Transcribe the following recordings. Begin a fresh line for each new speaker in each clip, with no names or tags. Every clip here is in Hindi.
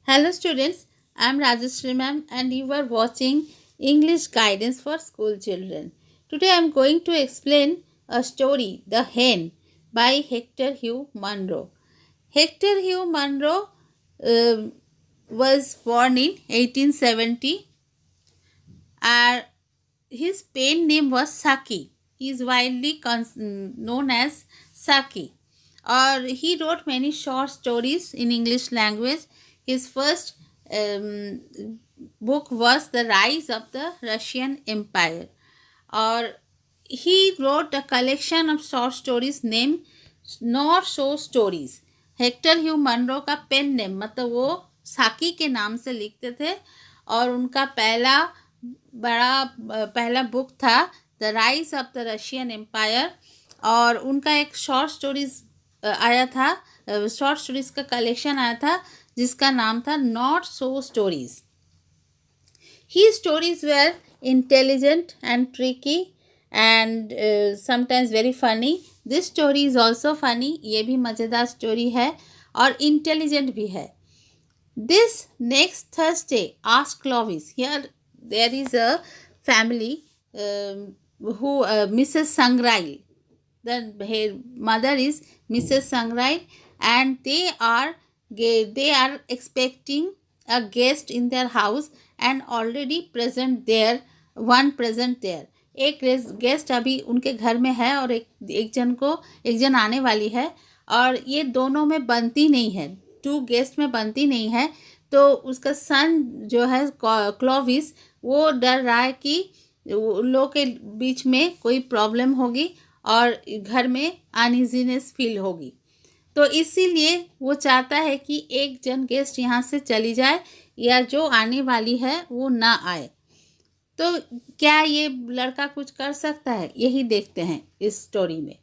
Hello students, I am Rajeshri ma'am and you are watching English Guidance for School Children. Today I am going to explain a story, The Hen by Hector Hugh Munro. Hector Hugh Munro uh, was born in 1870 and his pen name was Saki. He is widely known as Saki. Or he wrote many short stories in English language. His first um, book was The Rise of the Russian Empire. Or he wrote a collection of short stories named north show stories. Hector Hugh Munro का पेन नेम मतलब वो साकी के नाम से लिखते थे और उनका पहला बुक था the rise of the Russian empire. और उनका एक शॉर्ट स्टोरीज आया था, शॉर्ट स्टोरीज का कलेक्शन आया था जिसका नाम था not so stories. His stories were intelligent and tricky and sometimes very funny. This story is also funny. ये भी मज़ेदार स्टोरी है और इंटेलिजेंट भी है. This next Thursday ask Clovis. Here there is a family who Mrs. Sangrail. Her mother is Mrs. Sangrail and they are expecting a guest in their house and already present there. One present there. एक गेस्ट अभी उनके घर में है और एक जन आने वाली है और ये दोनों में बनती नहीं है. टू गेस्ट में बनती नहीं है. तो उसका सन जो है क्लोविस वो डर रहा है कि उन लोगों के बीच में कोई प्रॉब्लम होगी और घर में अनइजीनेस फील होगी. तो इसीलिए वो चाहता है कि एक जन गेस्ट यहाँ से चली जाए या जो आने वाली है वो ना आए. तो क्या ये लड़का कुछ कर सकता है, यही देखते हैं इस स्टोरी में.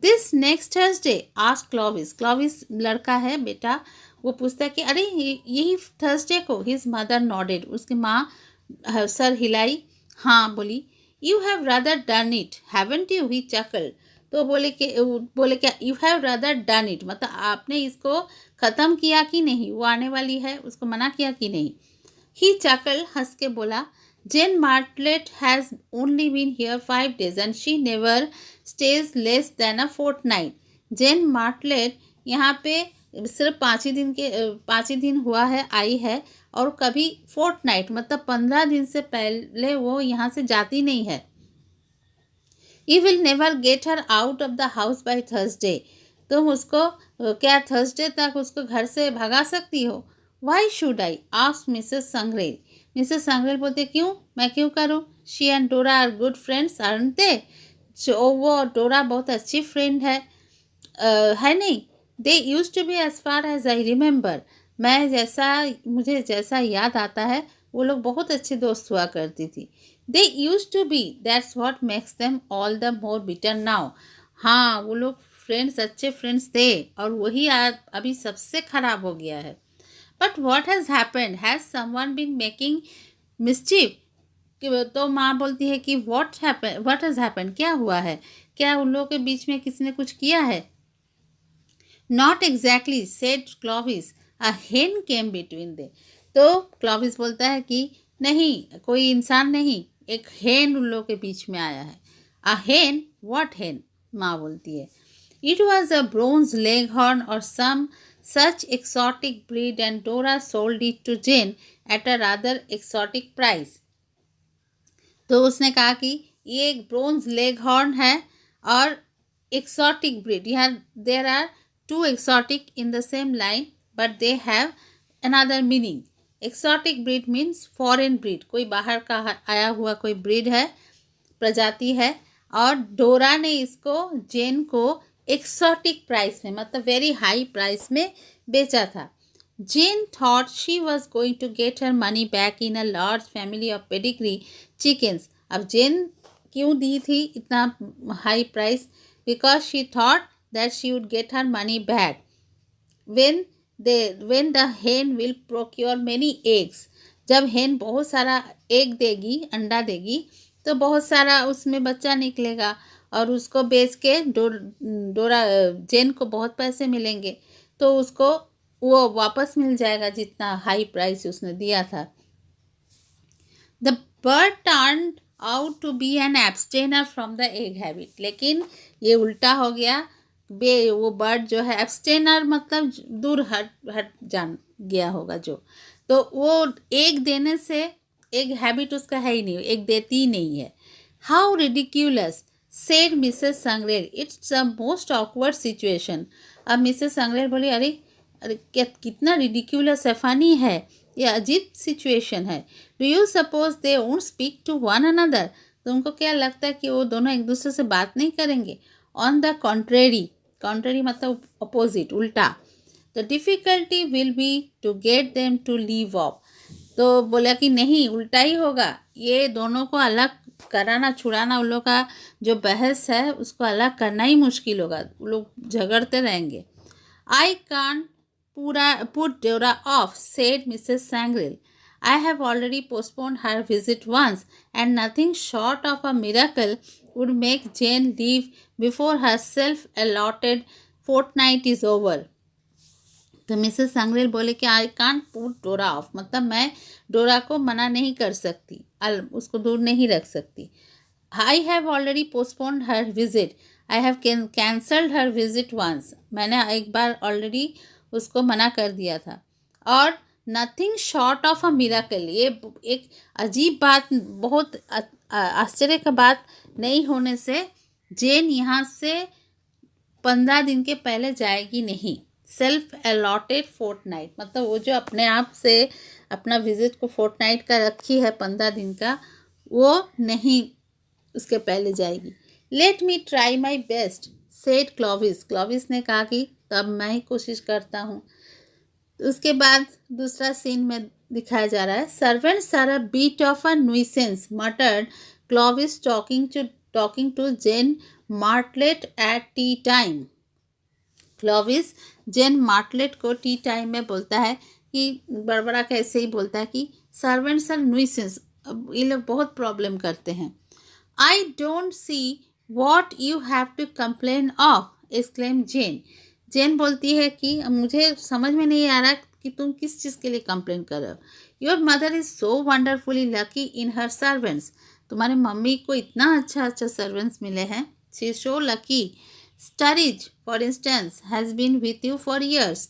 This next Thursday ask Clovis. Clovis लड़का है बेटा. वो पूछता है कि अरे यही थर्सडे को. His mother nodded. उसकी माँ सर हिलाई. हाँ बोली. You have rather done it haven't you. He chuckled. तो बोले क्या you have rather done it मतलब आपने इसको ख़त्म किया कि नहीं, वो आने वाली है, उसको मना किया कि नहीं. ही चकल हंस के बोला Jane Martlet has only been here 5 days and she never stays less than a fortnight. Jane Martlet यहाँ पे सिर्फ 5 ही दिन हुआ है आई है और कभी फोर्टनाइट मतलब 15 दिन से पहले वो यहाँ से जाती नहीं है. You will never get her out of the house by Thursday. तुम उसको क्या थर्सडे तक उसको घर से भगा सकती हो. Why should I? asked Mrs. Sangrail. Mrs Sangrail बोलते क्यों, मैं क्यों करूं. She and Dora are good friends aren't they. वो और डोरा बहुत अच्छी फ्रेंड है नहीं. They used to be as far as I remember. मुझे जैसा याद आता है वो लोग बहुत अच्छे दोस्त हुआ करती थी. They used to be that's what makes them all the more bitter now. हाँ वो लोग फ्रेंड्स अच्छे फ्रेंड्स थे और वही अभी सबसे खराब हो गया है. But what has happened? Has someone been making mischief? तो माँ बोलती है कि what has happened? क्या हुआ है, क्या उन लोगों के बीच में किसी ने कुछ किया है. Not exactly, said Clovis. A hen came between them. तो क्लॉविस बोलता है कि नहीं, कोई इंसान नहीं, एक hen उन लोगों के बीच में आया है. A hen? What hen? माँ बोलती है. It was a bronze leghorn or some such exotic breed and Dora sold it to Jane at a rather exotic price. तो उसने कहा कि ये एक ब्रोंज लेग हॉर्न है और एक्सॉटिक ब्रीड. यहाँ there are 2 exotic in the same line but they have another meaning. Exotic breed means foreign breed, कोई बाहर का आया हुआ कोई ब्रीड है, प्रजाति है. और डोरा ने इसको जेन को एक्सॉटिक प्राइस में मतलब वेरी हाई प्राइस में बेचा था. Jane thought she was going to get her money back in a large family of pedigree chickens. अब जेन क्यों दी थी इतना high price, because she thought that she would get her money back when the hen will procure many eggs. जब hen बहुत सारा एग देगी, अंडा देगी, तो बहुत सारा उसमें बच्चा निकलेगा और उसको बेच के डोरा जेन को बहुत पैसे मिलेंगे. तो उसको वो वापस मिल जाएगा जितना हाई प्राइस उसने दिया था। The bird turn out to be an abstainer from the egg habit, लेकिन ये उल्टा हो गया। वो बर्ड जो है एब्सटेनर मतलब दूर हट हट जान गया होगा जो, तो वो एग देने से, एग हैबिट उसका है ही नहीं, एग देती ही नहीं है। How ridiculous said Mrs Sangrail, it's a most awkward situation. अब मिसेस संग्रेल बोली, अरे अरे क्या कितना रिडिक्यूलस है, फनी है, ये अजीब सिचुएशन है। Do you suppose they won't speak to one another, तो उनको क्या लगता है कि वो दोनों एक दूसरे से बात नहीं करेंगे? ऑन द कॉन्ट्रेरी, कॉन्ट्रेरी मतलब अपोजिट, उल्टा, the difficulty will be to get them to leave off. तो बोला कि नहीं, उल्टा ही होगा, ये दोनों को अलग कराना, छुड़ाना, उन लोग का जो बहस है उसको अलग करना ही मुश्किल होगा, वो लोग झगड़ते रहेंगे। I can't put Dora off, said Mrs. Sangril. I have already postponed her visit once, and nothing short of a miracle would make Jane leave before her self-allotted fortnight is over. तो मिसेस संग्रेल बोले कि आई कांट पुट डोरा ऑफ, मतलब मैं डोरा को मना नहीं कर सकती, उसको दूर नहीं रख सकती। I have already postponed her visit, I have cancelled her visit once, मैंने एक बार ऑलरेडी उसको मना कर दिया था। और nothing short of a miracle, ये एक अजीब बात, बहुत आश्चर्य का बात नहीं होने से जेन यहाँ से 15 दिन के पहले जाएगी नहीं। सेल्फ अलॉटेड फोर्टनाइट मतलब वो जो अपने आप से अपना विजिट को फोर्टनाइट का रखी है 15 दिन का, वो नहीं उसके पहले जाएगी। Let me try my best, said Clovis, Clovis ने कहा कि तब मैं ही कोशिश करता हूँ। उसके बाद दूसरा सीन में दिखाया जा रहा है, servants are a bit of a nuisance, murmured Clovis talking to Jane Martlet at tea time. Clovis Jane Martlet को टी टाइम में बोलता है कि बड़बड़ा के ऐसे ही बोलता है कि सर्वेंट्स आर न्यूसेंस, अब ये लोग बहुत प्रॉब्लम करते हैं। I don't see what you have to complain of, exclaimed Jane. Jane बोलती है कि मुझे समझ में नहीं आ रहा कि तुम किस चीज़ के लिए कंप्लेन कर रहे हो। Your mother is so wonderfully lucky in her servants, तुम्हारी मम्मी को इतना अच्छा अच्छा सर्वेंट्स मिले हैं, she is so lucky. Sturridge for instance has been with you for years,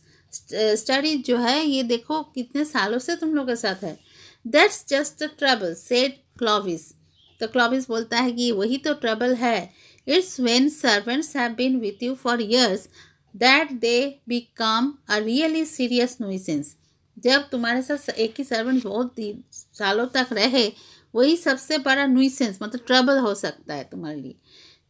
Sturridge जो है ये देखो कितने सालों से तुम लोग के साथ है। That's just the trouble, said Clovis. तो क्लोविस बोलता है कि वही तो ट्रबल है। It's when servants have been with you for years that they become a really serious nuisance, जब तुम्हारे साथ एक ही सर्वेंट बहुत सालों तक रहे, वही सबसे बड़ा न्यूसेंस मतलब ट्रबल हो सकता है तुम्हारे लिए।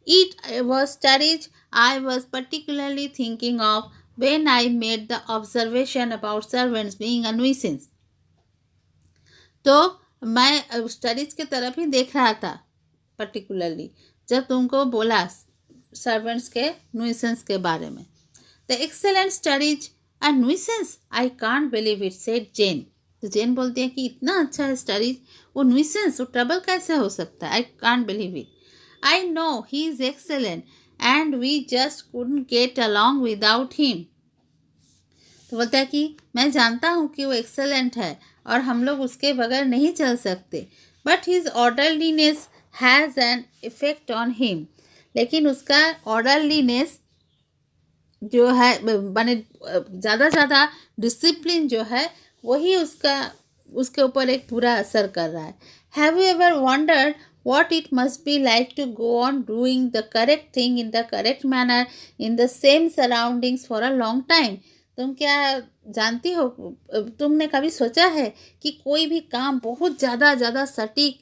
It was Sturridge I was particularly thinking of when I made the observation about servants being a nuisance। तो मैं स्टडीज की तरफ ही देख रहा था पर्टिकुलरली जब तुमको बोला सर्वेंट्स के न्यूसेंस के बारे में। The excellent Sturridge a nuisance, I can't believe it, said Jane. तो जेन बोलती है कि इतना अच्छा है स्टडीज, वो न्यूसेंस, वो ट्रबल कैसे हो सकता है? I can't believe it. I know he is excellent and we just couldn't get along without him. तो बोलता है कि मैं जानता हूँ कि वो एक्सेलेंट है और हम लोग उसके बगैर नहीं चल सकते, but his orderliness has an effect on him, लेकिन उसका ऑर्डरलीनेस जो है माने ज़्यादा डिसिप्लिन जो है वही उसके ऊपर एक बुरा असर कर रहा है। Have you ever wondered what it must be like to go on doing the correct thing in the correct manner in the same surroundings for a long time? तुम क्या जानती हो, तुमने कभी सोचा है कि कोई भी काम बहुत ज़्यादा सटीक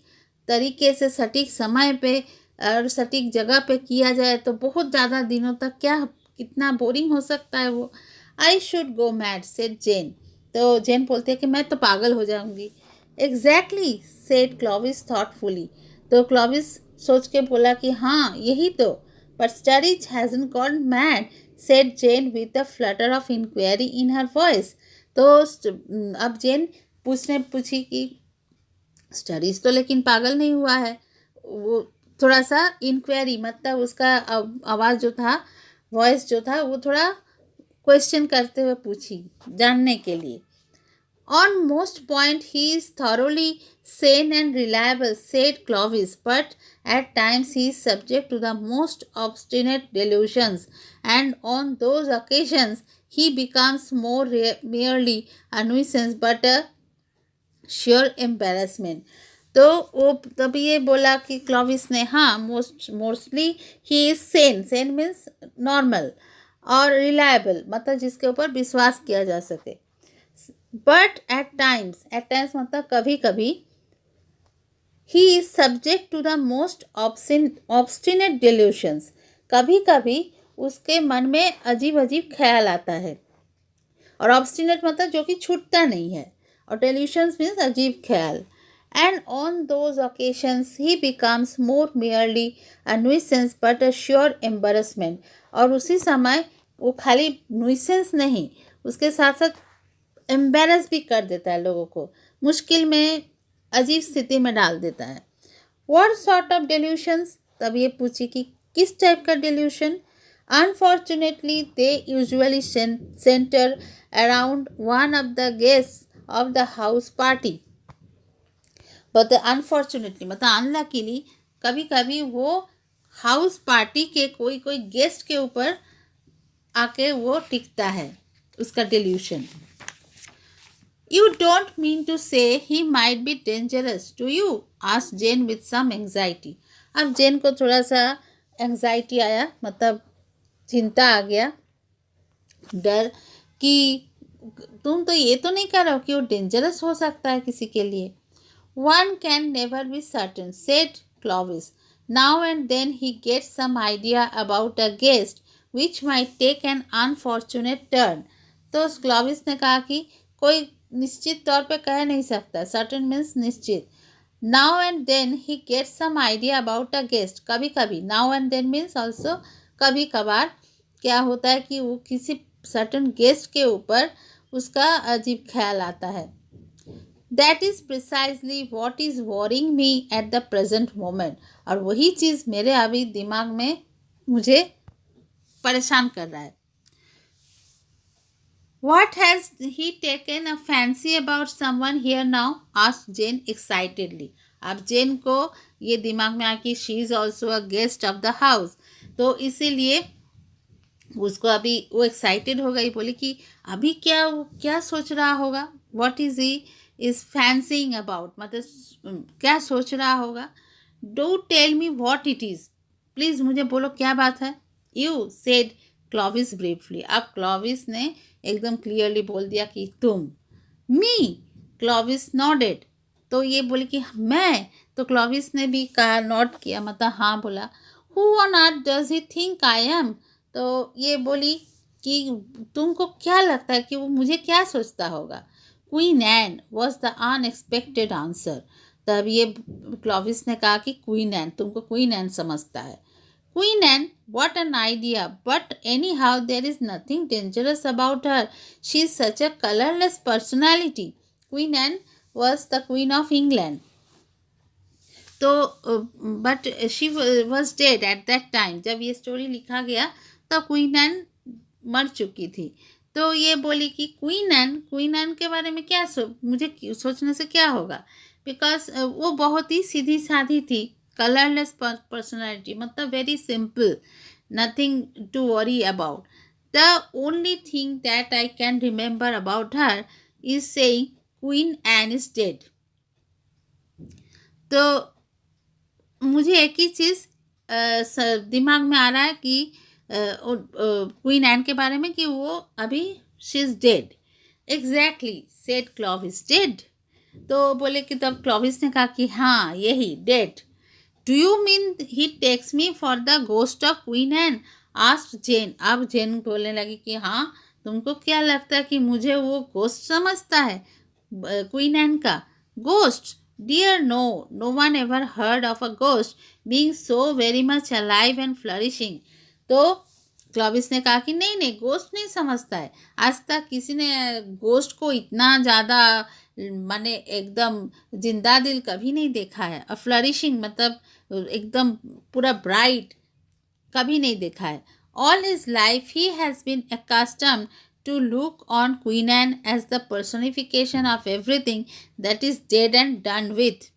तरीके से, सटीक समय पे और सटीक जगह पे किया जाए तो बहुत ज़्यादा दिनों तक क्या कितना बोरिंग हो सकता है वो। I should go mad, said Jane. तो जेन बोलती है कि मैं तो पागल हो जाऊंगी। Exactly, said Clovis thoughtfully. तो क्लोविस सोच के बोला कि हाँ यही तो, but Studies hasn't gone mad, said Jane with a flutter of inquiry in her voice. तो अब जेन पूछी कि स्टडीज तो लेकिन पागल नहीं हुआ है। वो थोड़ा सा इंक्वायरी मतलब उसका आवाज़ जो था, वॉइस जो था वो थोड़ा क्वेश्चन करते हुए पूछी जानने के लिए। On most point he is thoroughly sane and reliable, said Clovis, but at times he is subject to the most obstinate delusions, and on those occasions he becomes more merely a nuisance but a sheer embarrassment. तो वो तभी ये बोला कि क्लॉविस ने, हाँ, mostly he is Sen, Sen means normal, और रिलायबल मतलब जिसके ऊपर विश्वास किया जा सके। बट एट टाइम्स मतलब कभी कभी, he is subject to the most obstinate delusions, कभी कभी उसके मन में अजीब अजीब ख्याल आता है, और ऑब्स्टिनेट मतलब जो कि छूटता नहीं है, और डिल्यूशंस मीन्स अजीब ख्याल। And on those occasions he becomes more merely a nuisance but a sure embarrassment, और उसी समय वो खाली नुइसेंस नहीं, उसके साथ साथ एम्बेरस भी कर देता है, लोगों को मुश्किल में, अजीब स्थिति में डाल देता है। व्हाट सॉर्ट ऑफ डेल्यूशंस, तब ये पूछी कि किस टाइप का dilution. Unfortunately they usually centre around one of the guests of the house party, but unfortunately मतलब अनलकीली कभी कभी वो हाउस पार्टी के कोई कोई गेस्ट के ऊपर आके वो टिकता है, उसका dilution. You don't mean to say he might be dangerous, do you? asked Jane with some anxiety. अब जेन को थोड़ा सा एंजाइटी आया, मतलब चिंता आ गया, डर, कि तुम तो ये तो नहीं कह रहे हो कि वो डेंजरस हो सकता है किसी के लिए। One can never be certain, said Clovis. Now and then he gets some idea about a guest which might take an unfortunate turn. तो क्लॉविस ने कहा कि कोई निश्चित तौर पे कह नहीं सकता, सर्टेन मीन्स निश्चित। Now and then he get some idea about a guest, कभी कभी, now and then means also कभी कभार, क्या होता है कि वो किसी सर्टेन गेस्ट के ऊपर उसका अजीब ख्याल आता है। That is precisely what is warring me at the present moment, और वही चीज़ मेरे अभी दिमाग में मुझे परेशान कर रहा है। What has he taken a fancy about someone here now? asked Jane excitedly. अब जेन को ये दिमाग में आया कि she is also a guest of the house, तो इसीलिए उसको अभी वो एक्साइटेड हो गई, बोली कि अभी क्या सोच रहा होगा। What is he is fancying about, मतलब क्या सोच रहा होगा। Do tell me what it is, please मुझे बोलो क्या बात है। यू सेड क्लॉविस ब्रीफली, अब क्लॉविस ने एकदम क्लियरली बोल दिया कि तुम। मी, क्लॉविस नॉडेड, तो ये बोली कि मैं, तो क्लॉविस ने भी कहा, नॉट किया, मतलब हाँ बोला। Who on earth does he think I am, तो ये बोली कि तुमको क्या लगता है कि वो मुझे क्या सोचता होगा। Queen Anne was the unexpected answer, तब ये क्लॉविस ने कहा कि क्वीन एन, तुमको क्वीन एन समझता है। Queen Anne, what an idea! But anyhow, there is nothing dangerous about her. She is such a colorless personality. Queen Anne was the Queen of England. तो but she was dead at that time. जब ये स्टोरी लिखा गया तब क्वीन एन मर चुकी थी। तो ये बोली कि क्वीन एन के बारे में क्या मुझे सोचने से क्या होगा, बिकॉज वो बहुत ही सीधी साधी थी, कलरलेस पर्सनैलिटी, मतलब very simple, nothing to worry about. The only thing that I can remember about her is saying Queen Anne is dead. तो मुझे एक ही चीज़ दिमाग में आ रहा है कि क्वीन एन के बारे में कि वो अभी she is dead. Exactly said Clovis, dead. तो बोले कि तब क्लॉविस ने कहा कि हाँ यही dead. Do you mean he takes me for the ghost of Queen Anne, asked Jane. अब जेन बोलने लगी कि हाँ तुमको क्या लगता है कि मुझे वो गोस्ट समझता है, क्वीन एन का ghost. Dear no, no one ever heard of a ghost being so very much alive and flourishing. तो क्लॉविस ने कहा कि नहीं गोस्ट नहीं समझता है, आज तक किसी ने गोस्ट को इतना ज़्यादा माने एकदम जिंदा दिल कभी नहीं देखा है। और फ्लरिशिंग मतलब एकदम पूरा ब्राइट कभी नहीं देखा है। All his life he has been accustomed to look on Queen Anne as the personification of everything that is dead and done with,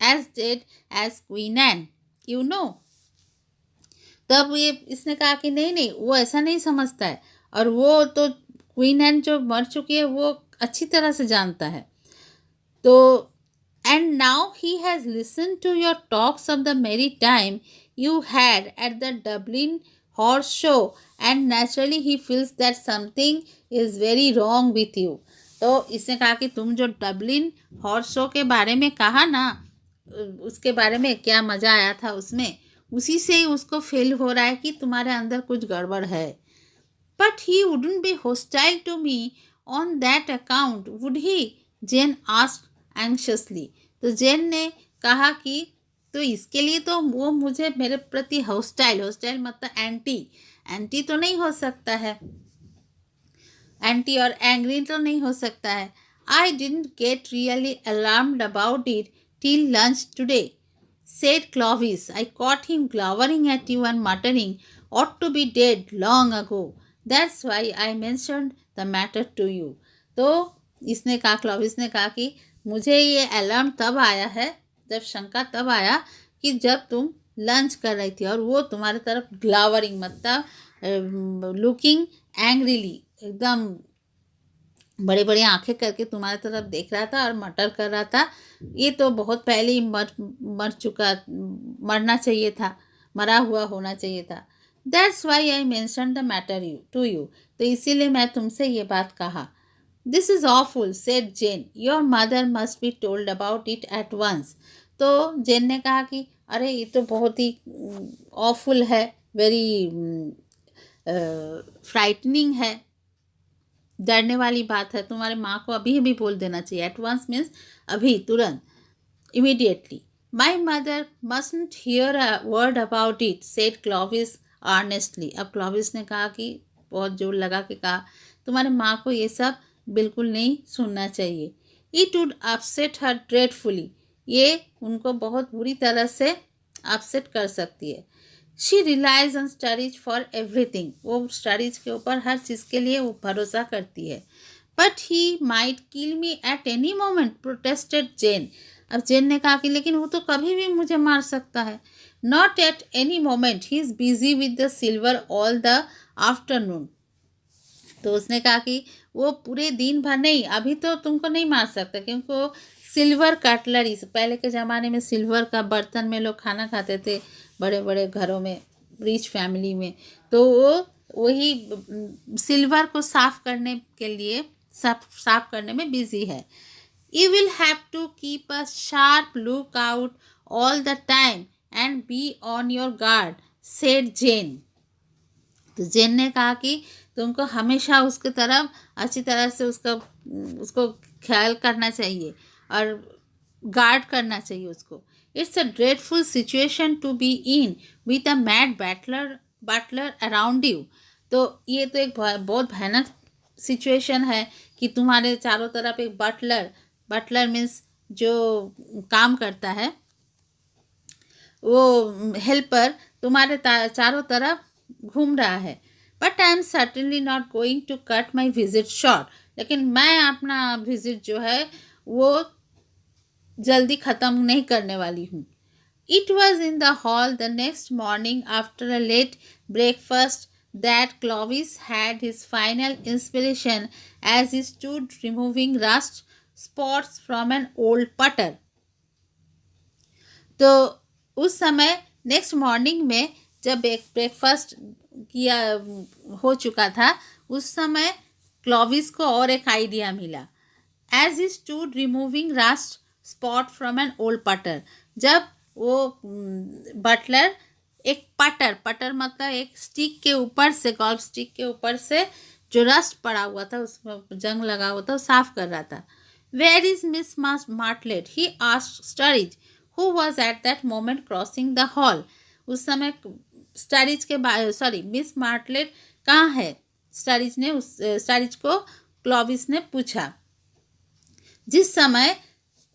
as dead as Queen Anne. You know. तब ये इसने कहा कि नहीं नहीं, वो ऐसा नहीं समझता है, और वो तो क्वीन एन जो मर चुकी है वो अच्छी तरह से जानता है. तो and now he has listen to your talks of the merry time you had at the Dublin horse show, and naturally he feels that something is very wrong with you. तो इसने कहा कि तुम जो डबलिन हॉर्स शो के बारे में कहा ना, उसके बारे में क्या मज़ा आया था उसमें, उसी से ही उसको फील हो रहा है कि तुम्हारे अंदर कुछ गड़बड़ है. But he wouldn't be hostile to me on that account would he, Jane asked anxiously. तो जेन ने कहा कि तो इसके लिए तो वो मुझे मेरे प्रति होस्टाइल, होस्टाइल मतलब एंटी, एंटी तो नहीं हो सकता है, एंटी और एंग्री तो नहीं हो सकता है. I didn't get really alarmed about it till lunch today, said Clovis. I caught him glowering at you and muttering, ought to be dead long ago. That's why I mentioned the matter to you. तो इसने कहा, क्लॉविस ने कहा कि मुझे ये अलार्म तब आया है, जब शंका तब आया कि जब तुम लंच कर रही थी और वो तुम्हारे तरफ ग्लावरिंग मतलब लुकिंग एंग्रीली, एकदम बड़े बड़े आंखें करके तुम्हारी तरफ देख रहा था और मटर कर रहा था. ये तो बहुत पहले ही मर चुका, मरना चाहिए था, मरा हुआ होना चाहिए था. That's why I mention the matter you to you. तो इसीलिए मैं तुमसे ये बात कहा. This is awful said Jane, your mother must be told about it at once. तो जेन ने कहा कि अरे ये तो बहुत ही ऑफुल है, वेरी फ्राइटनिंग है, डरने वाली बात है, तुम्हारे माँ को अभी भी बोल देना चाहिए. एट वंस मीन्स अभी, तुरंत, immediately. My mother mustn't hear a word about it, said Clovis earnestly. अब क्लॉविस ने कहा कि बहुत जोर लगा के कहा, तुम्हारे माँ को ये सब बिल्कुल नहीं सुनना चाहिए. It would upset her dreadfully, ये उनको बहुत बुरी तरह से अपसेट कर सकती है. She relies on Studies for everything, वो स्टडीज के ऊपर हर चीज़ के लिए वो भरोसा करती है. But he might kill me at any moment, protested Jane. अब जेन ने कहा कि लेकिन वो तो कभी भी मुझे मार सकता है. Not at any moment, he is busy with the silver all the afternoon. तो उसने कहा कि वो पूरे दिन भर नहीं, अभी तो तुमको नहीं मार सकता, क्योंकि वो सिल्वर कटलरी, पहले के ज़माने में सिल्वर का बर्तन में लोग खाना खाते थे, बड़े बड़े घरों में, रिच फैमिली में. तो वो वही सिल्वर को साफ करने के लिए साफ करने में बिजी है. You will have to keep a sharp look out all the time and be on your guard, said Jane. तो जेन ने कहा कि तुमको हमेशा उसके तरफ अच्छी तरह से उसको ख्याल करना चाहिए और गार्ड करना चाहिए उसको. It's a dreadful situation to be in with a mad butler around you. तो ये तो एक बहुत भयानक सिचुएशन है कि तुम्हारे चारों तरफ एक बटलर मीन्स जो काम करता है, वो हेल्पर तुम्हारे चारों तरफ घूम रहा है. But I am certainly not going to cut my visit short, लेकिन मैं अपना विजिट जो है वो जल्दी ख़त्म नहीं करने वाली हूँ. It was in the hall the next morning after a late breakfast that Clovis had his final inspiration as he stood removing rust spots from an old putter. तो उस समय नेक्स्ट मॉर्निंग में जब एक ब्रेकफास्ट किया हो चुका था, उस समय क्लॉविस को और एक आइडिया मिला. As he stood removing rust spot from an old putter, जब वो बटलर एक पटर मतलब एक स्टिक के ऊपर से, गोल्फ स्टिक के ऊपर से जो रस्ट पड़ा हुआ था, उसमें जंग लगा हुआ था, वो साफ कर रहा था. Where is Miss Martlet, he asked Sturges who was at that moment crossing the hall. उस समय स्टरीज के मिस मार्टलेट कहाँ है, स्टरीज को क्लॉविस ने पूछा. जिस समय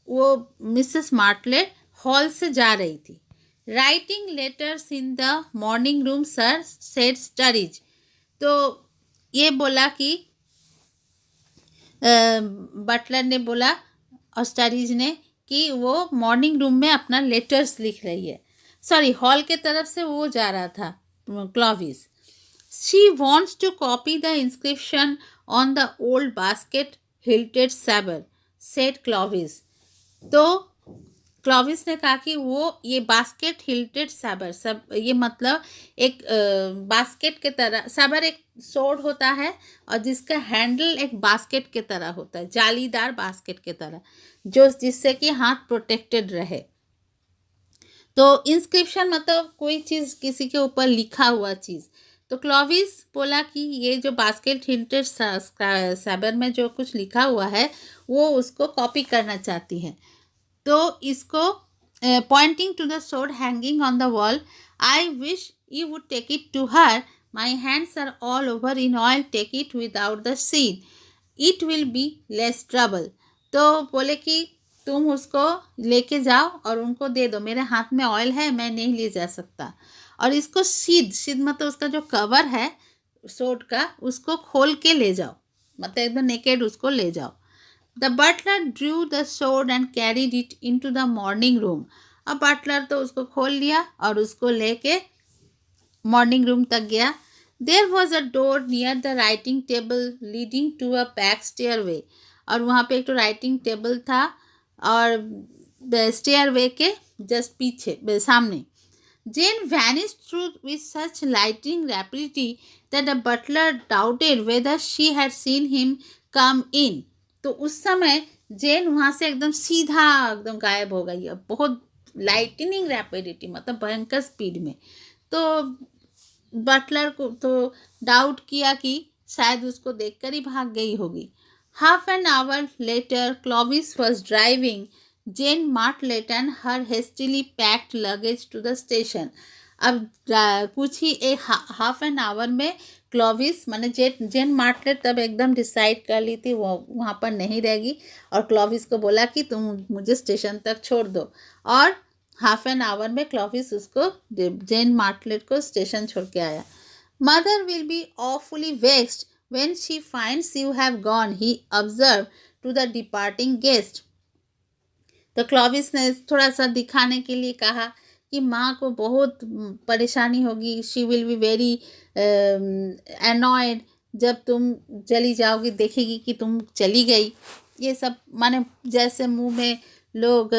वो मिसेस मार्टलेट हॉल से जा रही थी. Writing letters in the morning room sir said studies. तो ये बोला कि बटलर ने बोला और स्टडीज ने कि वो मॉर्निंग रूम में अपना लेटर्स लिख रही है। सॉरी, हॉल के तरफ से वो जा रहा था Clovis. She wants to copy the inscription on the old basket hilted sabre said Clovis. तो क्लॉविस ने कहा कि वो ये बास्केट हिल्टेड सैबर, सब ये मतलब एक बास्केट के तरह, सैबर एक सोर्ड होता है और जिसका हैंडल एक बास्केट के तरह होता है, जालीदार बास्केट के तरह, जो जिससे कि हाथ प्रोटेक्टेड रहे। तो इंस्क्रिप्शन मतलब कोई चीज़ किसी के ऊपर लिखा हुआ चीज़। तो क्लॉविस बोला कि ये जो बास्केट हिल्टेड सैबर में जो कुछ लिखा हुआ है वो उसको कॉपी करना चाहती है। तो इसको pointing to the sword hanging on the wall, I wish you would take it to her, my hands are all over in oil, take it without the sheath, it will be less trouble. तो बोले कि तुम उसको लेके जाओ और उनको दे दो, मेरे हाथ में ऑयल है, मैं नहीं ले जा सकता। और इसको सीध मतलब उसका जो कवर है सोड का, उसको खोल के ले जाओ, मतलब एकदम नेकेड उसको ले जाओ। The butler drew the sword and carried it into the morning room. अब बटलर तो उसको खोल लिया और उसको लेके मॉर्निंग रूम तक गया। There was a door near the writing table leading to a back stairway. और वहाँ पे एक तो राइटिंग टेबल था और स्टेयरवे के जस्ट पीछे सामने। Jane vanished through with such lightning rapidity that the butler doubted whether she had seen him come in. तो उस समय जेन वहाँ से एकदम सीधा एकदम गायब हो गई है, बहुत लाइटनिंग रैपिडिटी मतलब भयंकर स्पीड में। तो बटलर को तो डाउट किया कि शायद उसको देखकर ही भाग गई होगी। Half an hour later Clovis was driving Jane Martlet and her hastily packed luggage to the station. अब कुछ ही एक हाफ एन आवर में क्लॉविस माने जेन मार्टलेट तब एकदम डिसाइड कर ली थी वो वहाँ पर नहीं रहेगी और क्लॉविस को बोला कि तुम मुझे स्टेशन तक छोड़ दो। और हाफ एन आवर में क्लॉविस उसको जेन मार्टलेट को स्टेशन छोड़ के आया। Mother will be awfully vexed when she finds you have gone, he observe to the departing guest. तो क्लॉविस ने थोड़ा सा दिखाने के लिए कहा कि माँ को बहुत परेशानी होगी, she will be very annoyed जब तुम चली जाओगी, देखेगी कि तुम चली गई। ये सब माने जैसे मुंह में लोग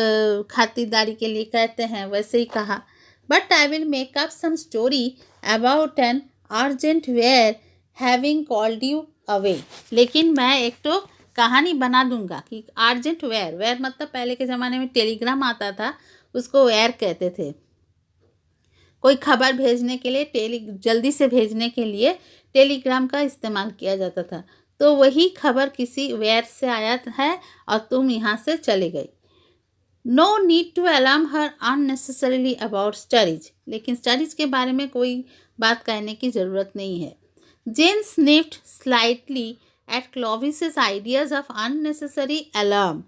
खातिरदारी के लिए कहते हैं वैसे ही कहा। But I will make up some story about an urgent wire having called you away. लेकिन मैं एक तो कहानी बना दूंगा कि अर्जेंट वेयर मतलब पहले के ज़माने में टेलीग्राम आता था, उसको वेयर कहते थे। कोई खबर भेजने के लिए जल्दी से भेजने के लिए टेलीग्राम का इस्तेमाल किया जाता था। तो वही खबर किसी वेयर से आया है और तुम यहाँ से चली गई। No need to alarm her unnecessarily about studies. लेकिन स्टडीज के बारे में कोई बात कहने की ज़रूरत नहीं है। Jane sniffed slightly at Clovis's ideas of unnecessary alarm.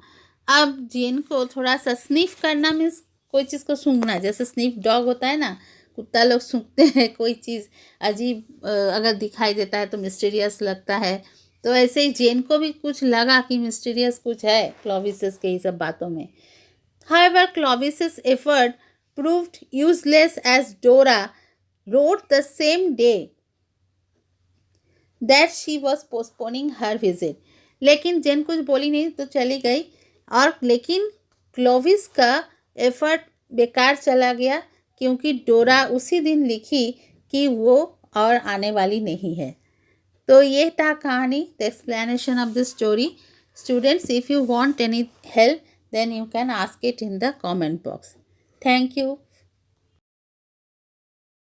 अब जेन को थोड़ा सा स्निफ करना मीन्स कोई चीज़ को सूंघना, जैसे स्निफ डॉग होता है ना, कुत्ता लोग सूंघते हैं, कोई चीज़ अजीब अगर दिखाई देता है तो मिस्टीरियस लगता है। तो ऐसे ही जेन को भी कुछ लगा कि मिस्टीरियस कुछ है क्लॉविस के ही सब बातों में। However, Clovis's effort proved useless as Dora wrote the same day that she was postponing her visit. लेकिन जेन कुछ बोली नहीं तो चली गई और लेकिन क्लोविस का एफर्ट बेकार चला गया क्योंकि डोरा उसी दिन लिखी कि वो और आने वाली नहीं है। तो ये था कहानी, the explanation of the story. Students, if you want any help, then you can ask it in the comment box. Thank you.